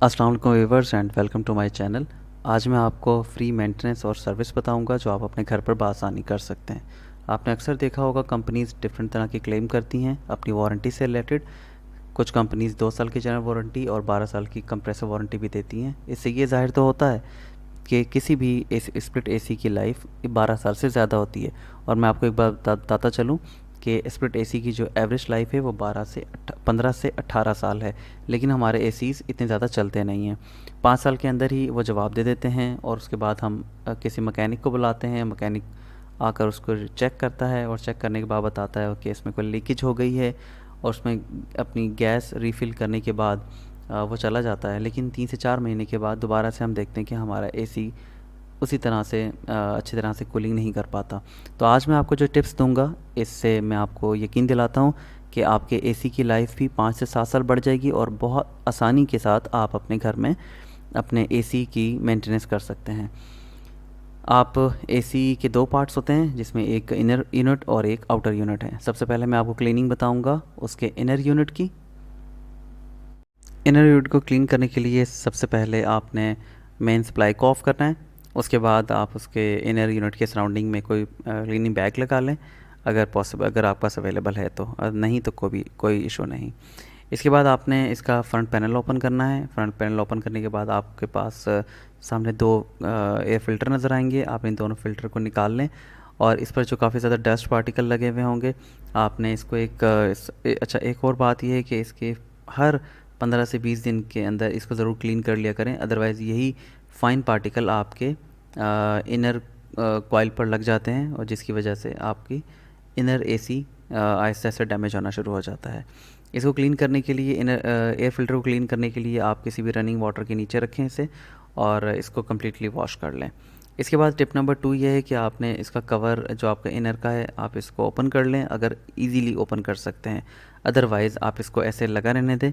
अस्सलाम वालेकुम viewers and welcome to my channel. आज मैं आपको फ्री मेंटेनेंस और सर्विस बताऊंगा जो आप अपने घर पर बआसानी कर सकते हैं। आपने अक्सर देखा होगा कंपनीज़ डिफरेंट तरह की क्लेम करती हैं अपनी वारंटी से रिलेटेड। कुछ कंपनीज़ 2 साल की जनरल वारंटी और 12 साल की कंप्रेसर वारंटी भी देती हैं। इससे ये ज़ाहिर तो होता है कि किसी भी स्प्लिट एसी की लाइफ 12 साल से ज़्यादा होती है। और मैं आपको एक बात बताता चलूँ कि स्प्लिट एसी की जो एवरेज लाइफ है वो 15 से 18 साल है। लेकिन हमारे एसीज़ इतने ज़्यादा चलते नहीं हैं, 5 साल के अंदर ही वो जवाब दे देते हैं। और उसके बाद हम किसी मैकेनिक को बुलाते हैं, मैकेनिक आकर उसको चेक करता है और चेक करने के बाद बताता है कि इसमें कोई लीकेज हो गई है। और उसमें अपनी गैस रिफ़िल करने के बाद वो चला जाता है। लेकिन 3 से 4 महीने के बाद दोबारा से हम देखते हैं कि हमारा एसी उसी तरह से अच्छी तरह से कूलिंग नहीं कर पाता। तो आज मैं आपको जो टिप्स दूंगा, इससे मैं आपको यकीन दिलाता हूँ कि आपके एसी की लाइफ भी 5 से 7 साल बढ़ जाएगी और बहुत आसानी के साथ आप अपने घर में अपने एसी की मेंटेनेंस कर सकते हैं। आप एसी के 2 पार्ट्स होते हैं जिसमें एक इनर यूनिट और एक आउटर यूनिट है। सबसे पहले मैं आपको क्लीनिंग बताऊंगा उसके इनर यूनिट की। इनर यूनिट को क्लीन करने के लिए सबसे पहले आपने मेन सप्लाई को ऑफ़ करना है। उसके बाद आप उसके इनर यूनिट के सराउंडिंग में कोई क्लीनिंग बैग लगा लें, अगर पॉसिबल, अगर आपके पास अवेलेबल है तो। नहीं तो कोई इशू नहीं। इसके बाद आपने इसका फ्रंट पैनल ओपन करना है। फ्रंट पैनल ओपन करने के बाद आपके पास सामने 2 एयर फ़िल्टर नज़र आएंगे। आप इन दोनों फ़िल्टर को निकाल लें और इस पर जो काफ़ी ज़्यादा डस्ट पार्टिकल लगे हुए होंगे, आपने इसको अच्छा, एक और बात यह है कि इसके हर 15 से 20 दिन के अंदर इसको ज़रूर क्लीन कर लिया करें, अदरवाइज़ यही फ़ाइन पार्टिकल आपके इनर कॉइल पर लग जाते हैं और जिसकी वजह से आपकी inner AC Aahista Aahista damage होना शुरू हो जाता है। इसको क्लीन करने के लिए इनर एयर फ़िल्टर को क्लीन करने के लिए आप किसी भी रनिंग वाटर के नीचे रखें इसे और इसको कम्प्लीटली वॉश कर लें। इसके बाद टिप नंबर 2 ये है कि आपने इसका कवर जो आपका इनर का है, आप इसको ओपन कर लें अगर इजीली ओपन कर सकते हैं, अदरवाइज़ आप इसको ऐसे लगा रहने दें।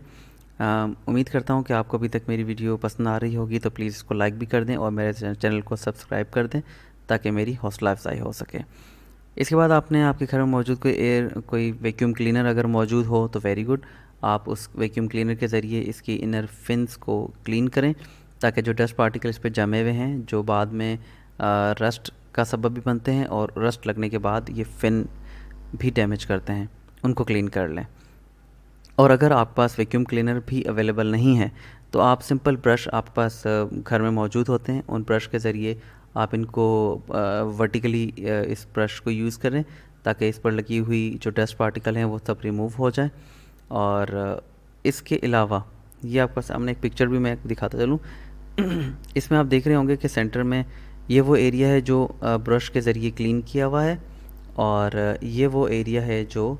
उम्मीद करता हूँ कि आपको अभी तक मेरी वीडियो पसंद आ रही होगी, तो प्लीज़ इसको लाइक भी कर दें और मेरे चैनल को सब्सक्राइब कर दें ताकि मेरी हौसला अफजाई हो सके। इसके बाद आपने आपके घर में मौजूद कोई वैक्यूम क्लीनर अगर मौजूद हो तो वेरी गुड, आप उस वैक्यूम क्लीनर के ज़रिए इसकी इनर फिन्स को क्लीन करें ताकि जो डस्ट पार्टिकल इस पर जमे हुए हैं, जो बाद में रस्ट का सबब भी बनते हैं और रस्ट लगने के बाद ये फिन भी डैमेज करते हैं, उनको क्लीन कर लें। और अगर आपके पास वैक्यूम क्लीनर भी अवेलेबल नहीं है तो आप सिंपल ब्रश आपके पास घर में मौजूद होते हैं, उन ब्रश के ज़रिए आप इनको वर्टिकली इस ब्रश को यूज़ करें ताकि इस पर लगी हुई जो डस्ट पार्टिकल हैं वो सब रिमूव हो जाए। और इसके अलावा ये आपके सामने एक पिक्चर भी मैं दिखाता चलूँ। इसमें आप देख रहे होंगे कि सेंटर में ये वो एरिया है जो ब्रश के ज़रिए क्लीन किया हुआ है और ये वो एरिया है जो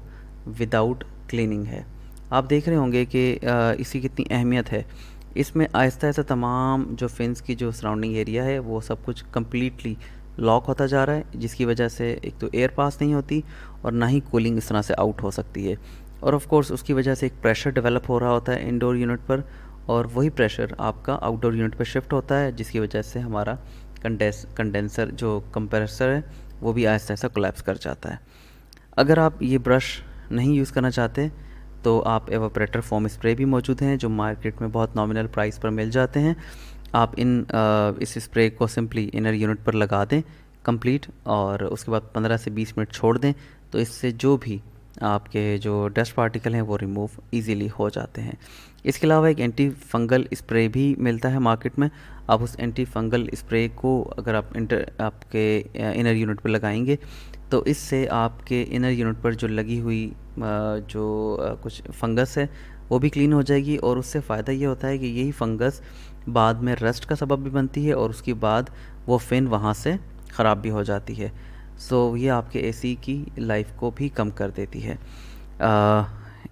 विदाउट क्लीनिंग है। आप देख रहे होंगे कि इसकी कितनी अहमियत है। इसमें आहिस्ता आहिस्ता तमाम जो फिन्स की जो सराउंडिंग एरिया है वो सब कुछ कम्प्लीटली लॉक होता जा रहा है, जिसकी वजह से एक तो एयर पास नहीं होती और ना ही कूलिंग इस तरह से आउट हो सकती है। और ऑफ कोर्स उसकी वजह से एक प्रेशर डेवलप हो रहा होता है इंडोर यूनिट पर और वही प्रेशर आपका आउटडोर यूनिट पर शिफ्ट होता है, जिसकी वजह से हमारा कंडेंसर जो कंप्रेसर है वो भी आहिस्ता आहिस्ता कोलैप्स कर जाता है। अगर आप ये ब्रश नहीं यूज़ करना चाहते तो आप एवापोरेटर फोम स्प्रे भी मौजूद हैं जो मार्केट में बहुत नॉमिनल प्राइस पर मिल जाते हैं। आप इस स्प्रे को सिंपली इनर यूनिट पर लगा दें कंप्लीट और उसके बाद 15 से 20 मिनट छोड़ दें, तो इससे जो भी आपके जो डस्ट पार्टिकल हैं वो रिमूव इजीली हो जाते हैं। इसके अलावा एक एंटी फंगल स्प्रे भी मिलता है मार्केट में। आप उस एंटी फंगल स्प्रे को अगर आप आपके इनर यूनिट पर लगाएंगे तो इससे आपके इनर यूनिट पर जो लगी हुई कुछ फंगस है वो भी क्लीन हो जाएगी और उससे फ़ायदा ये होता है कि यही फंगस बाद में रस्ट का सबब भी बनती है और उसके बाद वो फिन वहाँ से ख़राब भी हो जाती है। सो ये आपके एसी की लाइफ को भी कम कर देती है।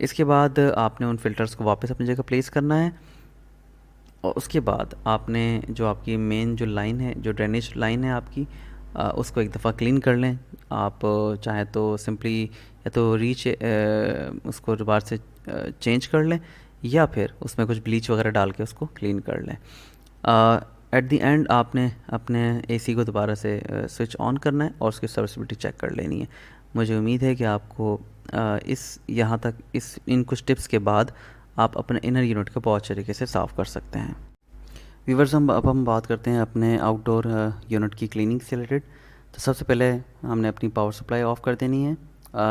इसके बाद आपने उन फ़िल्टर्स को वापस अपनी जगह प्लेस करना है और उसके बाद आपने जो आपकी मेन जो लाइन है, जो ड्रेनेज लाइन है आपकी, उसको एक दफ़ा क्लीन कर लें। आप चाहे तो सिंपली या तो उसको दोबारा से चेंज कर लें या फिर उसमें कुछ ब्लीच वगैरह डाल के उसको क्लीन कर लें। एट द एंड आपने अपने एसी को दोबारा से स्विच ऑन करना है और उसकी सर्विसिबिलिटी चेक कर लेनी है। मुझे उम्मीद है कि आपको इन कुछ टिप्स के बाद आप अपने इनर यूनिट को बहुत तरीके से साफ़ कर सकते हैं। व्यूवर्स, अब हम बात करते हैं अपने आउटडोर यूनिट की क्लीनिंग से रिलेटेड। तो सबसे पहले हमने अपनी पावर सप्लाई ऑफ़ कर देनी है।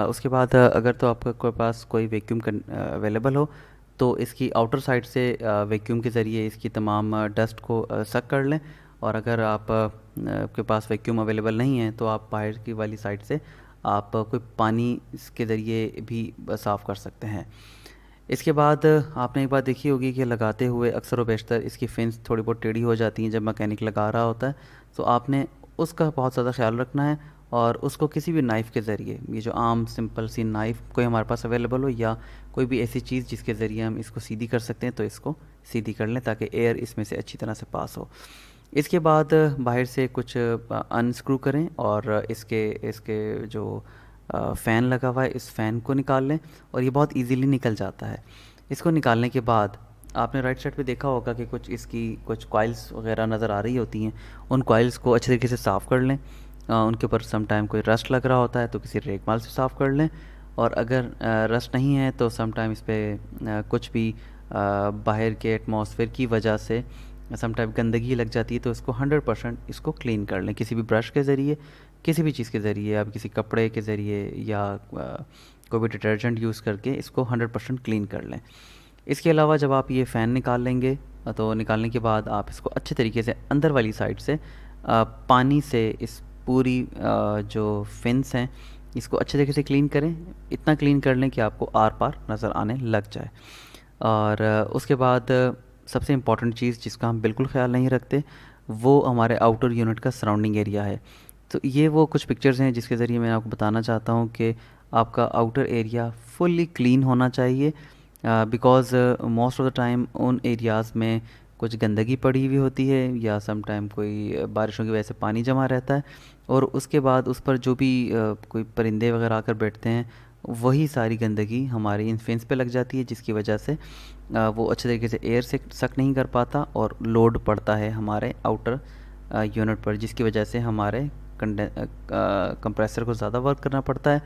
उसके बाद अगर तो आपके पास कोई वैक्यूम अवेलेबल हो तो इसकी आउटर साइड से वैक्यूम के ज़रिए इसकी तमाम डस्ट को सक कर लें। और अगर आपके पास वैक्यूम अवेलेबल नहीं है तो आप बाहर की वाली साइड से आप कोई पानी इसके ज़रिए भी साफ़ कर सकते हैं। इसके बाद आपने एक बात देखी होगी कि लगाते हुए अक्सर व बेशतर इसकी फिन्स थोड़ी बहुत टेढ़ी हो जाती हैं जब मैकेनिक लगा रहा होता है। तो आपने उसका बहुत ज़्यादा ख्याल रखना है और उसको किसी भी नाइफ़ के ज़रिए, ये जो आम सिंपल सी नाइफ़ कोई हमारे पास अवेलेबल हो या कोई भी ऐसी चीज़ जिसके ज़रिए हम इसको सीधी कर सकते हैं तो इसको सीधी कर लें ताकि एयर इसमें से अच्छी तरह से पास हो। इसके बाद बाहर से कुछ अनस्क्रू करें और इसके इसके जो फ़ैन लगा हुआ है इस फ़ैन को निकाल लें और ये बहुत इजीली निकल जाता है। इसको निकालने के बाद आपने राइट साइड पे देखा होगा कि कुछ इसकी कुछ कॉइल्स वगैरह नज़र आ रही होती हैं। उन कॉइल्स को अच्छे तरीके से साफ़ कर लें। उनके ऊपर सम टाइम कोई रस्ट लग रहा होता है तो किसी रेगमाल से साफ़ कर लें। और अगर रस्ट नहीं है तो सम टाइम इस पर कुछ भी बाहर के एटमॉस्फेयर की वजह से सम टाइम गंदगी लग जाती है तो इसको 100% इसको क्लीन कर लें किसी भी ब्रश के ज़रिए, किसी भी चीज़ के ज़रिए, आप किसी कपड़े के ज़रिए या कोई भी डिटर्जेंट यूज़ करके इसको 100% क्लीन कर लें। इसके अलावा जब आप ये फ़ैन निकाल लेंगे तो निकालने के बाद आप इसको अच्छे तरीके से अंदर वाली साइड से पानी से इस पूरी जो फिन्स हैं इसको अच्छे तरीके से क्लीन करें। इतना क्लीन कर लें कि आपको आर पार नज़र आने लग जाए। और उसके बाद सबसे इम्पॉर्टेंट चीज़ जिसका हम बिल्कुल ख्याल नहीं रखते वो हमारे आउटर यूनिट का सराउंडिंग एरिया है। तो ये वो कुछ पिक्चर्स हैं जिसके ज़रिए मैं आपको बताना चाहता हूँ कि आपका आउटर एरिया फुल्ली क्लीन होना चाहिए because most of the time उन एरियाज़ में कुछ गंदगी पड़ी हुई होती है या सम टाइम कोई बारिशों की वजह से पानी जमा रहता है और उसके बाद उस पर जो भी कोई परिंदे वगैरह आकर बैठते हैं वही सारी गंदगी हमारी इन फेंस पे लग जाती है जिसकी वजह से वो अच्छे तरीके से एयर से सक नहीं कर पाता और लोड पड़ता है हमारे आउटर यूनिट पर जिसकी वजह से हमारे कंप्रेसर को ज़्यादा वर्क करना पड़ता है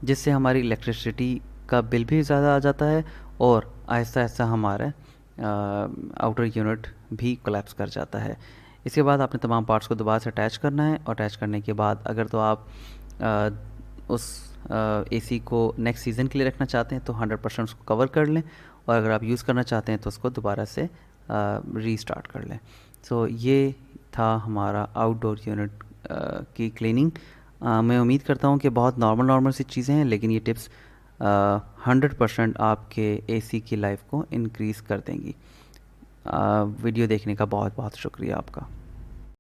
जिससे हमारी इलेक्ट्रिसिटी का बिल भी ज़्यादा आ जाता है और आहिस्ता आहिस्ता हमारा आउटर यूनिट भी कोलैप्स कर जाता है। इसके बाद आपने तमाम पार्ट्स को दोबारा से अटैच करना है और अटैच करने के बाद अगर तो आप उस एसी को नेक्स्ट सीज़न के लिए रखना चाहते हैं तो 100% उसको कवर कर लें और अगर आप यूज़ करना चाहते हैं तो उसको दोबारा से रीस्टार्ट कर लें। सो ये था हमारा आउटडोर यूनिट की क्लीनिंग। मैं उम्मीद करता हूँ कि बहुत नॉर्मल सी चीज़ें हैं लेकिन ये टिप्स 100% आपके एसी की लाइफ को इंक्रीज़ कर देंगी। वीडियो देखने का बहुत बहुत शुक्रिया आपका।